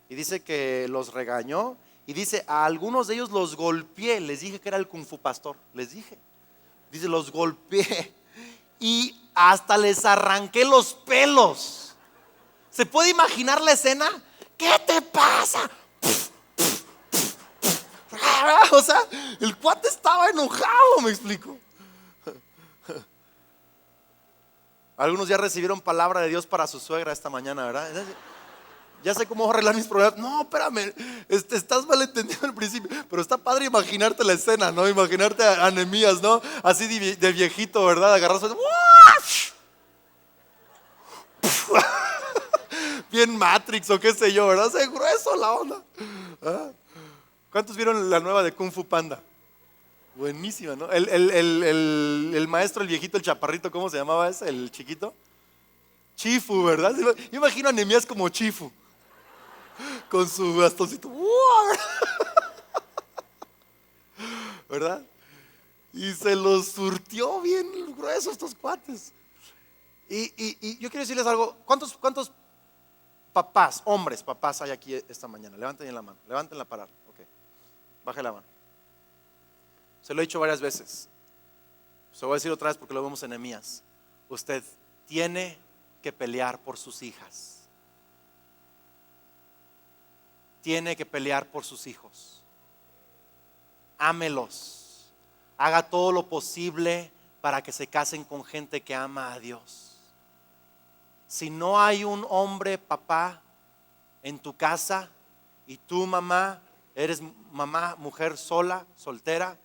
y dice que los regañó y dice, a algunos de ellos los golpeé. Les dije que era el kung fu pastor, les dije. Dice, los golpeé y hasta les arranqué los pelos. ¿Se puede imaginar la escena? ¿Qué te pasa? O sea, el cuate estaba enojado, me explico. Algunos ya recibieron palabra de Dios para su suegra esta mañana, ¿verdad? Ya sé cómo arreglar mis problemas. No, espérame, estás malentendido al principio. Pero está padre imaginarte la escena, ¿no? Imaginarte a Nehemías, ¿no? Así de viejito, ¿verdad? Agarrarse. bien Matrix o qué sé yo, ¿verdad? Es grueso la onda. ¿Ah? ¿Cuántos vieron la nueva de Kung Fu Panda? Buenísima, ¿no? El maestro, el viejito, el chaparrito, ¿cómo se llamaba ese? El chiquito. Chifu, ¿verdad? Yo imagino a Nehemías como Chifu, con su bastoncito, ¿verdad? Y se los surtió bien gruesos estos cuates. Y yo quiero decirles algo. ¿Cuántos papás, hombres, papás hay aquí esta mañana? Levanten la mano, levántenla para. Ok, baje la mano. Se lo he dicho varias veces. Se lo voy a decir otra vez porque lo vemos en Nehemías. Usted tiene que pelear por sus hijas. Tiene que pelear por sus hijos. Ámelos. Haga todo lo posible para que se casen con gente que ama a Dios. Si no hay un hombre, papá, en tu casa y tú, mamá, eres mamá, mujer sola, soltera,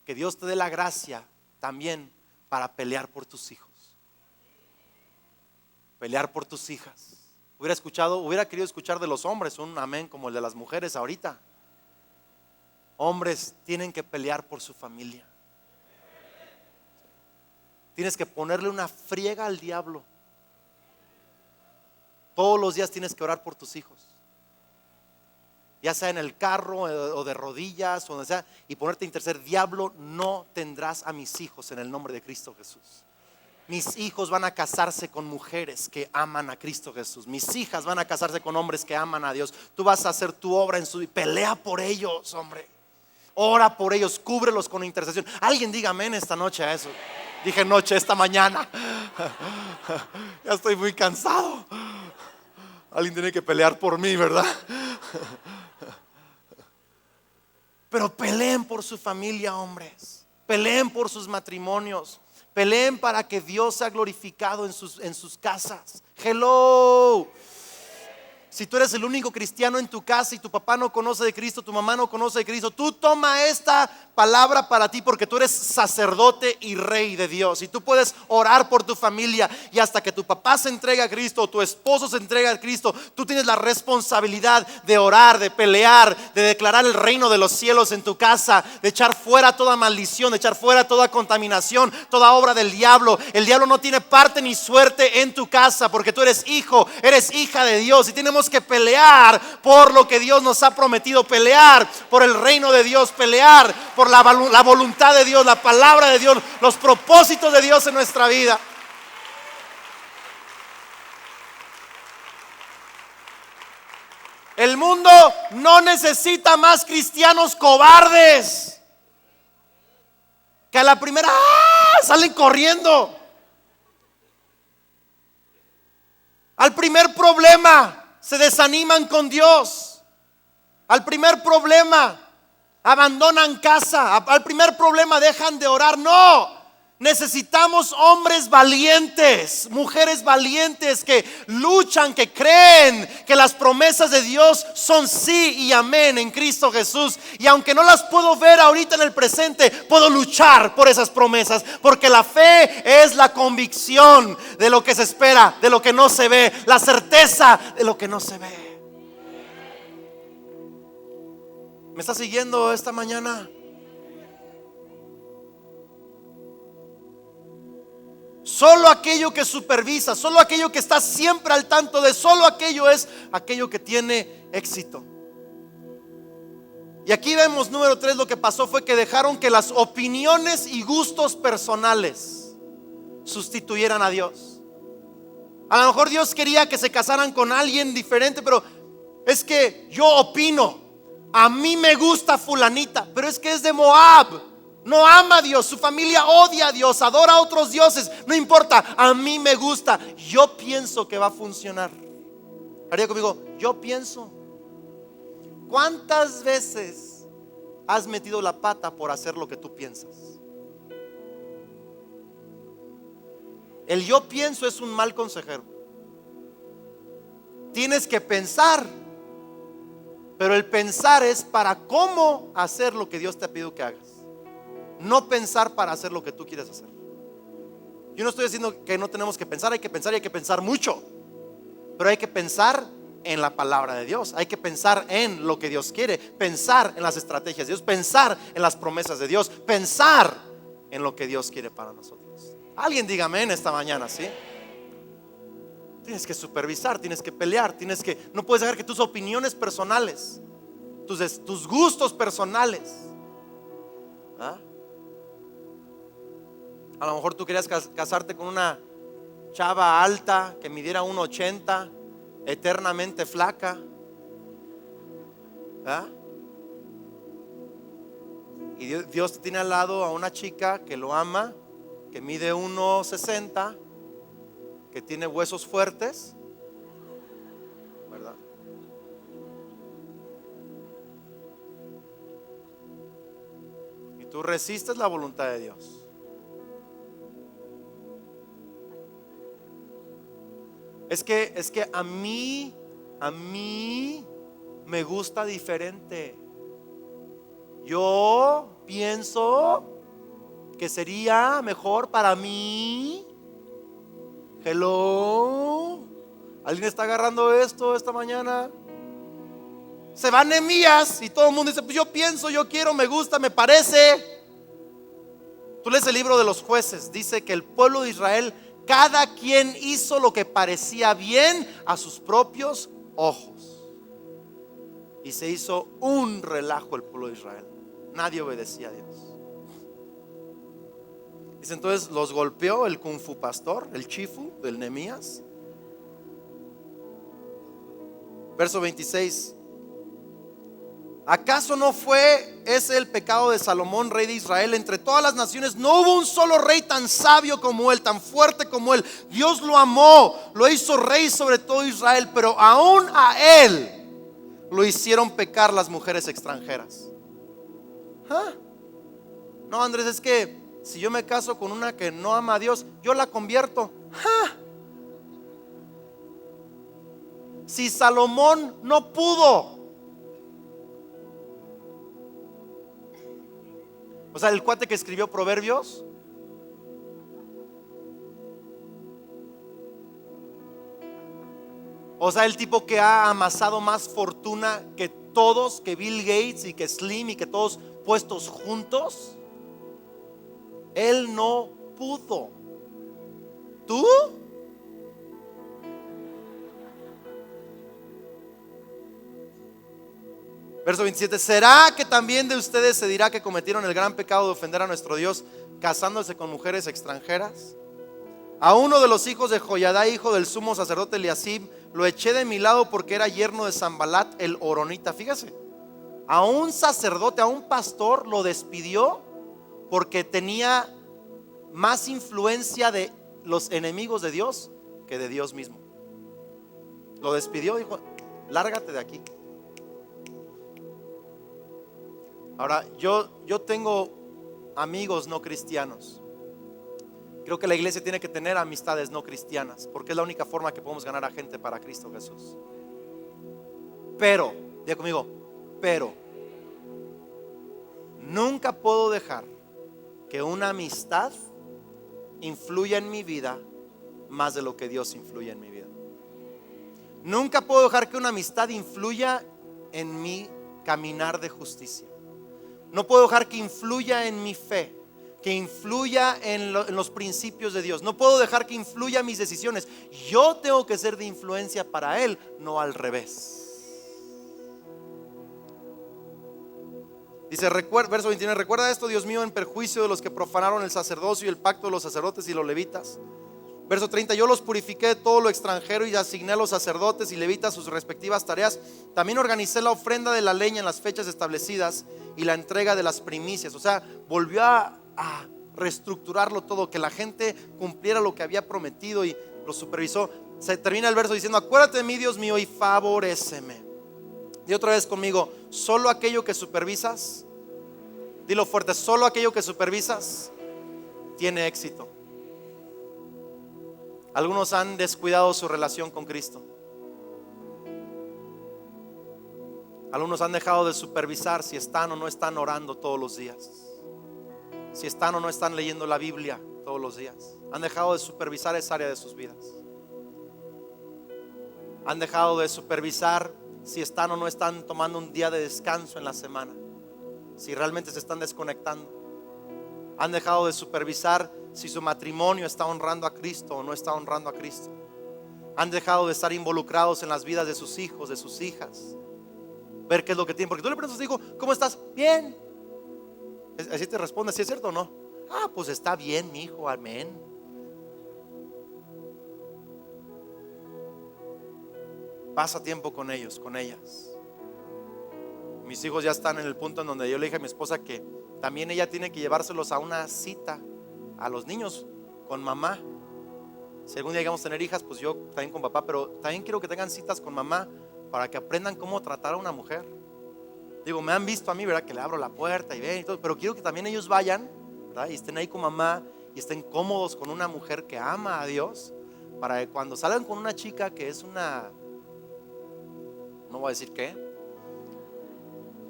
que Dios te dé la gracia también para pelear por tus hijos. Pelear por tus hijas. Hubiera querido escuchar de los hombres un amén como el de las mujeres ahorita. Hombres tienen que pelear por su familia. Tienes que ponerle una friega al diablo. Todos los días tienes que orar por tus hijos, ya sea en el carro o de rodillas o donde sea, y ponerte a interceder. Diablo, no tendrás a mis hijos en el nombre de Cristo Jesús. Mis hijos van a casarse con mujeres que aman a Cristo Jesús. Mis hijas van a casarse con hombres que aman a Dios. Tú vas a hacer tu obra en su vida. Pelea por ellos, hombre. Ora por ellos, cúbrelos con intercesión. Alguien diga amén esta noche a eso. Dije noche, esta mañana. Ya estoy muy cansado. Alguien tiene que pelear por mí, ¿verdad? Pero peleen por su familia, hombres. Peleen por sus matrimonios. Peleen para que Dios sea glorificado en sus casas. Hello. Si tú eres el único cristiano en tu casa y tu papá no conoce de Cristo, tu mamá no conoce de Cristo, tú toma esta palabra para ti, porque tú eres sacerdote y rey de Dios. Y tú puedes orar por tu familia, y hasta que tu papá se entregue a Cristo o tu esposo se entregue a Cristo, tú tienes la responsabilidad de orar, de pelear, de declarar el reino de los cielos en tu casa, de echar fuera toda maldición, de echar fuera toda contaminación, toda obra del diablo. El diablo no tiene parte ni suerte en tu casa, porque tú eres hijo, eres hija de Dios, y tenemos que pelear por lo que Dios nos ha prometido, pelear por el reino de Dios, pelear por la voluntad de Dios, la palabra de Dios, los propósitos de Dios en nuestra vida. El mundo no necesita más cristianos cobardes que a la primera salen corriendo. Al primer problema se desaniman con Dios. Al primer problema abandonan casa. Al primer problema dejan de orar. No, necesitamos hombres valientes, mujeres valientes que luchan, que creen que las promesas de Dios son sí y amén en Cristo Jesús. Y aunque no las puedo ver ahorita en el presente, puedo luchar por esas promesas, porque la fe es la convicción de lo que se espera, de lo que no se ve, la certeza de lo que no se ve. ¿Me está siguiendo esta mañana? Solo aquello que supervisa, solo aquello que está siempre al tanto de, solo aquello es aquello que tiene éxito. Y aquí vemos, número 3, lo que pasó fue que dejaron que las opiniones y gustos personales sustituyeran a Dios. A lo mejor Dios quería que se casaran con alguien diferente, pero es que yo opino, a mí me gusta fulanita, pero es que es de Moab, no ama a Dios, su familia odia a Dios, adora a otros dioses. No importa, a mí me gusta, yo pienso que va a funcionar. Haría conmigo, yo pienso. ¿Cuántas veces has metido la pata por hacer lo que tú piensas? El yo pienso es un mal consejero. Tienes que pensar, pero el pensar es para cómo hacer lo que Dios te ha pedido que hagas, no pensar para hacer lo que tú quieres hacer. Yo no estoy diciendo que no tenemos que pensar, hay que pensar y hay que pensar mucho, pero hay que pensar en la palabra de Dios. Hay que pensar en lo que Dios quiere, pensar en las estrategias de Dios, pensar en las promesas de Dios, pensar en lo que Dios quiere para nosotros. Alguien diga amén esta mañana, ¿sí? Tienes que supervisar, tienes que pelear, no puedes dejar que tus opiniones personales, tus gustos personales, ¿ah? A lo mejor tú querías casarte con una chava alta que midiera 1.80, eternamente flaca, ¿ah? Y Dios te tiene al lado a una chica que lo ama, que mide 1.60, que tiene huesos fuertes, ¿verdad? Y tú resistes la voluntad de Dios. Es que a mí me gusta diferente. Yo pienso que sería mejor para mí. Hello. ¿Alguien está agarrando esto esta mañana? Se va Nehemías y todo el mundo dice, pues yo pienso, yo quiero, me gusta, me parece. Tú lees el libro de los Jueces, dice que el pueblo de Israel, cada quien hizo lo que parecía bien a sus propios ojos. Y se hizo un relajo el pueblo de Israel. Nadie obedecía a Dios. Dice, entonces los golpeó el kung fu pastor, el chifu del Nehemías. Verso 26. ¿Acaso no fue ese el pecado de Salomón, rey de Israel? Entre todas las naciones no hubo un solo rey tan sabio como él, tan fuerte como él. Dios lo amó, lo hizo rey sobre todo Israel, pero aún a él lo hicieron pecar las mujeres extranjeras. ¿Ah? No, Andrés, es que si yo me caso con una que no ama a Dios, yo la convierto. ¡Ah! Si Salomón no pudo. O sea, el cuate que escribió Proverbios, o sea, el tipo que ha amasado más fortuna que todos, que Bill Gates y que Slim y que todos puestos juntos, él no pudo. ¿Tú? Verso 27. ¿Será que también de ustedes se dirá que cometieron el gran pecado de ofender a nuestro Dios casándose con mujeres extranjeras? A uno de los hijos de Joiada, hijo del sumo sacerdote Eliasib, lo eché de mi lado porque era yerno de Sanbalat el horonita. Fíjese, a un sacerdote, a un pastor lo despidió porque tenía más influencia de los enemigos de Dios que de Dios mismo. Lo despidió, dijo, lárgate de aquí. Ahora, yo tengo amigos no cristianos. Creo que la iglesia tiene que tener amistades no cristianas, porque es la única forma que podemos ganar a gente para Cristo Jesús. Pero, diga conmigo, pero nunca puedo dejar que una amistad influya en mi vida más de lo que Dios influye en mi vida. Nunca puedo dejar que una amistad influya en mi caminar de justicia. No puedo dejar que influya en mi fe, que influya en los principios de Dios. No puedo dejar que influya en mis decisiones. Yo tengo que ser de influencia para Él, no al revés. Dice, verso 29, recuerda esto, Dios mío, en perjuicio de los que profanaron el sacerdocio y el pacto de los sacerdotes y los levitas. Verso 30, yo los purifiqué de todo lo extranjero y asigné a los sacerdotes y levitas sus respectivas tareas. También organicé la ofrenda de la leña en las fechas establecidas y la entrega de las primicias. O sea, volvió a reestructurarlo todo, que la gente cumpliera lo que había prometido y lo supervisó. Se termina el verso diciendo, acuérdate de mí, Dios mío, y favoréceme. Y otra vez conmigo, solo aquello que supervisas, dilo fuerte, solo aquello que supervisas tiene éxito. Algunos han descuidado su relación con Cristo. Algunos han dejado de supervisar si están o no están orando todos los días, si están o no están leyendo la Biblia todos los días. Han dejado de supervisar esa área de sus vidas. Han dejado de supervisar si están o no están tomando un día de descanso en la semana, si realmente se están desconectando. Han dejado de supervisar si su matrimonio está honrando a Cristo o no está honrando a Cristo. Han dejado de estar involucrados en las vidas de sus hijos, de sus hijas, ver qué es lo que tienen. Porque tú le preguntas a tu hijo: ¿cómo estás? Bien. Así te responde, ¿sí es cierto o no? Ah, pues está bien, mi hijo, amén. Pasa tiempo con ellos, con ellas. Mis hijos ya están en el punto en donde yo le dije a mi esposa que también ella tiene que llevárselos a una cita, a los niños, con mamá. Si algún día llegamos a tener hijas, pues yo también con papá, pero también quiero que tengan citas con mamá para que aprendan cómo tratar a una mujer. Digo, me han visto a mí, ¿verdad? Que le abro la puerta y ven y todo, pero quiero que también ellos vayan, ¿verdad? Y estén ahí con mamá y estén cómodos con una mujer que ama a Dios, para que cuando salgan con una chica que es una, no voy a decir qué,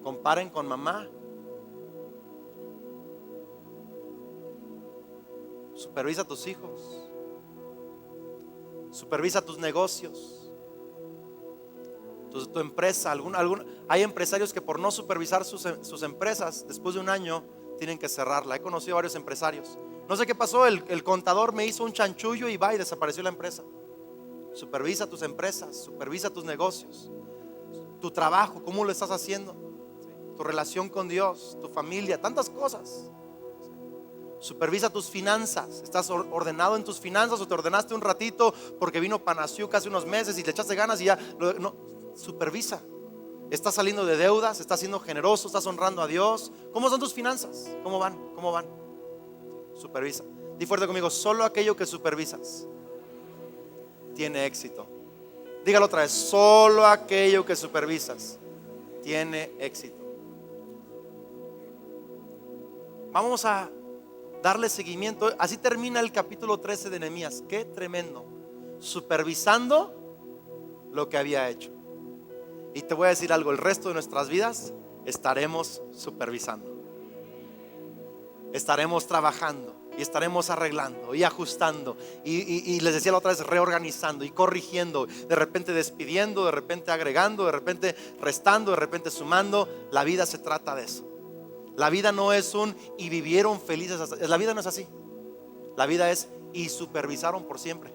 comparen con mamá. Supervisa a tus hijos, supervisa tus negocios, tu empresa. Hay empresarios que por no supervisar sus empresas, después de un año tienen que cerrarla. He conocido a varios empresarios. No sé qué pasó, el contador me hizo un chanchullo y va y desapareció la empresa. Supervisa tus empresas, supervisa tus negocios, tu trabajo, cómo lo estás haciendo, tu relación con Dios, tu familia, tantas cosas. Supervisa tus finanzas. ¿Estás ordenado en tus finanzas o te ordenaste un ratito porque vino Panasiuk hace unos meses y le echaste ganas y ya? No, supervisa. ¿Estás saliendo de deudas? ¿Estás siendo generoso? ¿Estás honrando a Dios? ¿Cómo son tus finanzas? ¿Cómo van? ¿Cómo van? Supervisa. Di fuerte conmigo: solo aquello que supervisas tiene éxito. Dígalo otra vez: solo aquello que supervisas tiene éxito. Vamos a darle seguimiento. Así termina el capítulo 13 de Nehemías. Qué tremendo. Supervisando lo que había hecho. Y te voy a decir algo: el resto de nuestras vidas estaremos supervisando, estaremos trabajando y estaremos arreglando y ajustando y les decía la otra vez, reorganizando y corrigiendo, de repente despidiendo, de repente agregando, de repente restando, de repente sumando. La vida se trata de eso. La vida no es un y vivieron felices la vida no es así. La vida es y supervisaron por siempre.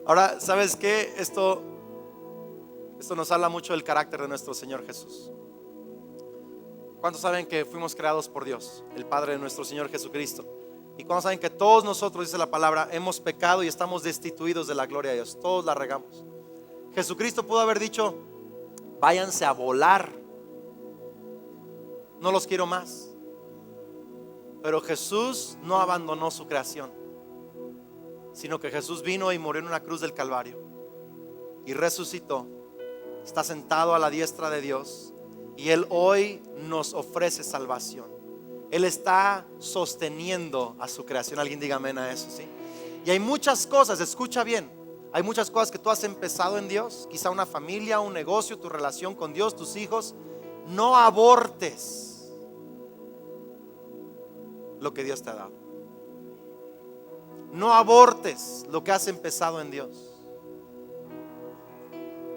Ahora, ¿sabes qué? Esto nos habla mucho del carácter de nuestro Señor Jesús. ¿Cuántos saben que fuimos creados por Dios, el Padre de nuestro Señor Jesucristo? ¿Y cuántos saben que todos nosotros, dice la palabra, hemos pecado y estamos destituidos de la gloria de Dios? Todos la regamos. Jesucristo pudo haber dicho: váyanse a volar, no los quiero más. Pero Jesús no abandonó su creación, sino que Jesús vino y murió en una cruz del Calvario y resucitó. Está sentado a la diestra de Dios y Él hoy nos ofrece salvación. Él está sosteniendo a su creación. Alguien diga amén a eso, ¿sí? Y hay muchas cosas, escucha bien, hay muchas cosas que tú has empezado en Dios, quizá una familia, un negocio, tu relación con Dios, tus hijos. No abortes lo que Dios te ha dado. No abortes lo que has empezado en Dios.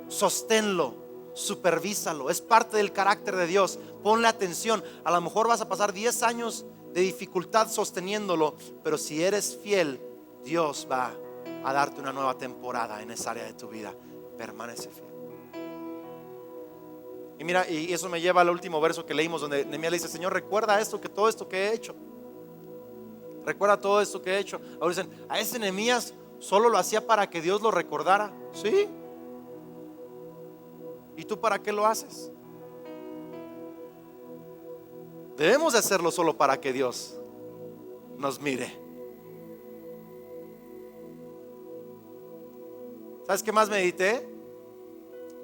Sosténlo, supervísalo, es parte del carácter de Dios. Ponle atención. A lo mejor vas a pasar 10 años de dificultad sosteniéndolo, pero si eres fiel, Dios va a darte una nueva temporada en esa área de tu vida. Permanece fiel. Y mira, y eso me lleva al último verso que leímos, donde Nehemías le dice: Señor, recuerda esto, que todo esto que he hecho. Recuerda todo esto que he hecho. Ahora dicen: a ese Nehemías solo lo hacía para que Dios lo recordara. ¿Sí? ¿Y tú para qué lo haces? Debemos de hacerlo solo para que Dios nos mire. ¿Sabes qué más medité?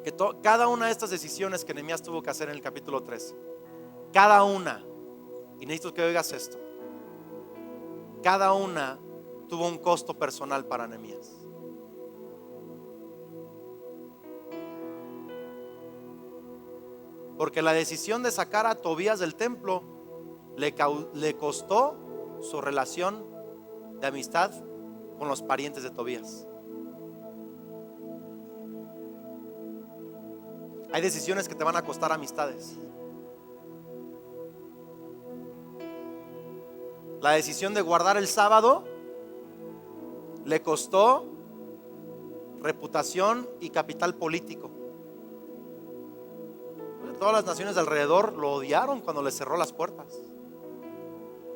Que cada una de estas decisiones que Nehemías tuvo que hacer en el capítulo 13, cada una, y necesito que oigas esto, cada una tuvo un costo personal para Nehemías. Porque la decisión de sacar a Tobías del templo le costó su relación de amistad con los parientes de Tobías. Hay decisiones que te van a costar amistades. La decisión de guardar el sábado le costó reputación y capital político. Todas las naciones de alrededor lo odiaron cuando le cerró las puertas.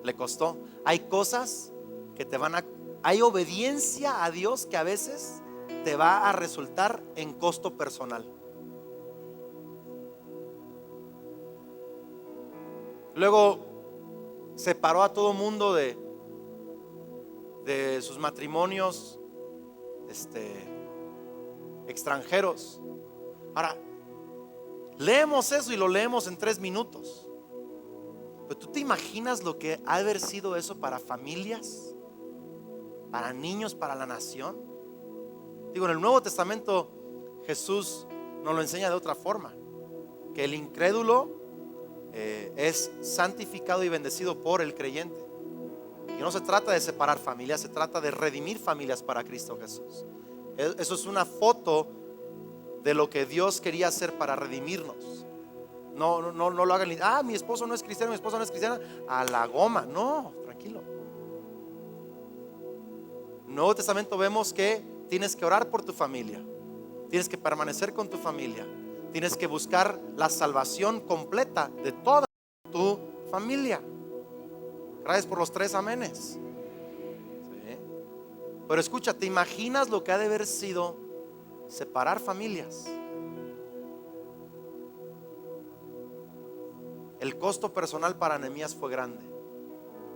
Le costó. Hay cosas que te van a... Hay obediencia a Dios que a veces te va a resultar en costo personal. Luego separó a todo mundo de sus matrimonios extranjeros. Ahora, leemos eso y lo leemos en 3 minutos. Pero ¿tú te imaginas lo que ha de haber sido eso para familias, para niños, para la nación? Digo, en el Nuevo Testamento Jesús nos lo enseña de otra forma, que el incrédulo es santificado y bendecido por el creyente. Y no se trata de separar familias, se trata de redimir familias para Cristo Jesús. Eso es una foto de lo que Dios quería hacer para redimirnos. No lo hagan. Mi esposo no es cristiano, mi esposa no es cristiana. A la goma. No, tranquilo. En el Nuevo Testamento vemos que tienes que orar por tu familia, tienes que permanecer con tu familia, tienes que buscar la salvación completa de toda tu familia. Gracias por los 3 amenes. ¿Sí? Pero escucha, ¿te imaginas lo que ha de haber sido separar familias? El costo personal para Nehemías fue grande.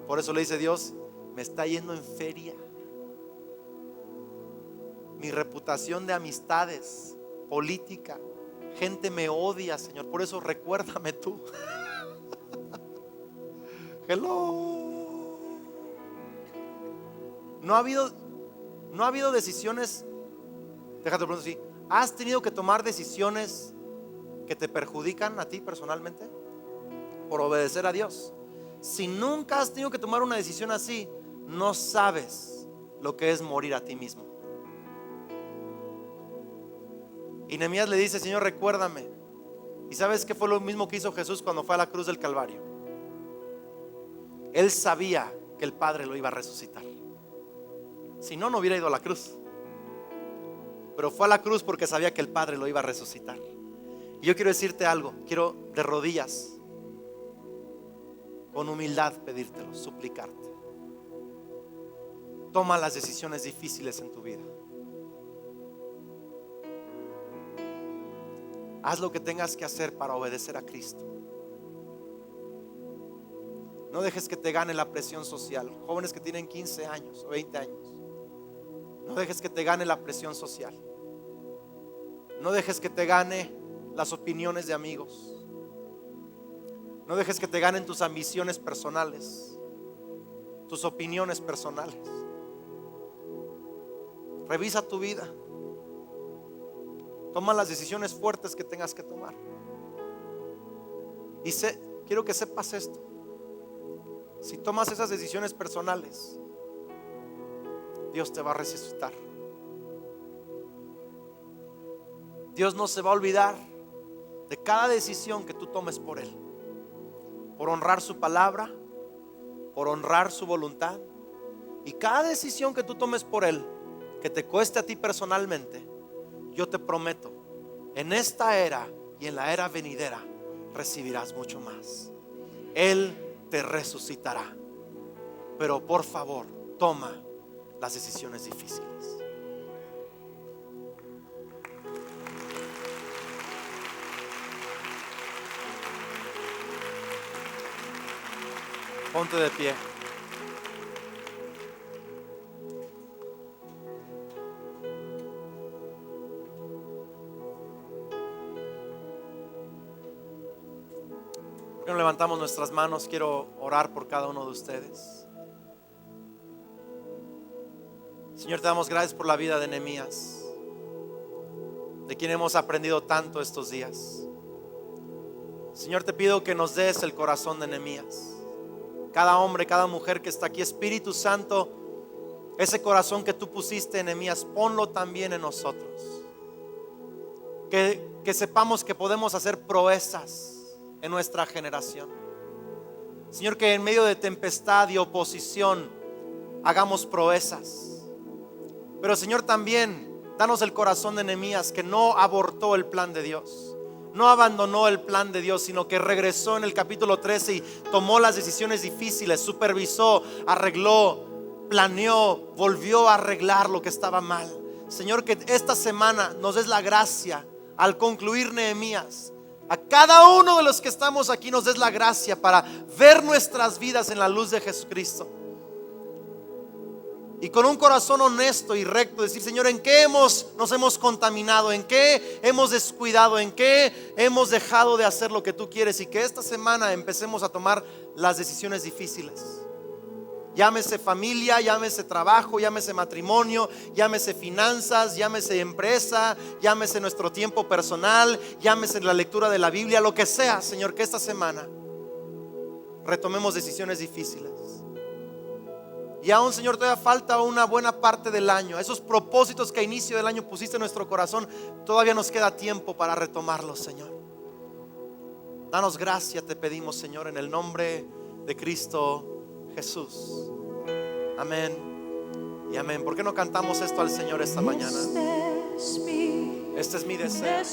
Por eso le dice Dios: me está yendo en feria. Mi reputación de amistades, política, gente me odia, Señor. Por eso recuérdame tú. Hello. No ha habido decisiones. Déjate preguntar así: ¿has tenido que tomar decisiones que te perjudican a ti personalmente por obedecer a Dios? Si nunca has tenido que tomar una decisión así, no sabes lo que es morir a ti mismo. Y Nehemías le dice: Señor, recuérdame. ¿Y sabes qué fue lo mismo que hizo Jesús cuando fue a la cruz del Calvario? Él sabía que el Padre lo iba a resucitar. Si no, no hubiera ido a la cruz. Pero fue a la cruz porque sabía que el Padre lo iba a resucitar. Y yo quiero decirte algo. Quiero de rodillas, con humildad, pedírtelo, suplicarte. Toma las decisiones difíciles en tu vida. Haz lo que tengas que hacer para obedecer a Cristo. No dejes que te gane la presión social. Jóvenes que tienen 15 años o 20 años, no dejes que te gane la presión social. No dejes que te gane las opiniones de amigos. No dejes que te ganen tus ambiciones personales, tus opiniones personales. Revisa tu vida. Toma las decisiones fuertes que tengas que tomar. Y quiero que sepas esto: si tomas esas decisiones personales, Dios te va a resucitar. Dios no se va a olvidar de cada decisión que tú tomes por Él, por honrar su palabra, por honrar su voluntad. Y cada decisión que tú tomes por Él, que te cueste a ti personalmente, yo te prometo, en esta era y en la era venidera recibirás mucho más. Él te resucitará. Pero por favor, toma las decisiones difíciles. Ponte de pie. Nos levantamos nuestras manos. Quiero orar por cada uno de ustedes. Señor, te damos gracias por la vida de Nehemías, de quien hemos aprendido tanto estos días. Señor, te pido que nos des el corazón de Nehemías. Cada hombre, cada mujer que está aquí, Espíritu Santo, Ese corazón que tú pusiste en Nehemías, ponlo también en nosotros. Que sepamos que podemos hacer proezas en nuestra generación. Señor, que en medio de tempestad y oposición hagamos proezas. Pero Señor, también danos el corazón de Nehemías, que no abortó el plan de Dios, no abandonó el plan de Dios, sino que regresó en el capítulo 13 y tomó las decisiones difíciles, supervisó, arregló, planeó, volvió a arreglar lo que estaba mal. Señor, que esta semana nos des la gracia, al concluir Nehemías, a cada uno de los que estamos aquí nos des la gracia para ver nuestras vidas en la luz de Jesucristo. Y con un corazón honesto y recto decir: Señor, ¿en qué nos hemos contaminado? ¿En qué hemos descuidado? ¿En qué hemos dejado de hacer lo que tú quieres? Y que esta semana empecemos a tomar las decisiones difíciles. Llámese familia, llámese trabajo, llámese matrimonio, llámese finanzas, llámese empresa, llámese nuestro tiempo personal, llámese la lectura de la Biblia, lo que sea, Señor, que esta semana retomemos decisiones difíciles. Y aún, Señor, todavía falta una buena parte del año. Esos propósitos que a inicio del año pusiste en nuestro corazón, todavía nos queda tiempo para retomarlos, Señor. Danos gracia, te pedimos, Señor, en el nombre de Cristo Jesús. Amén y amén. ¿Por qué no cantamos esto al Señor esta mañana? Este es mi deseo.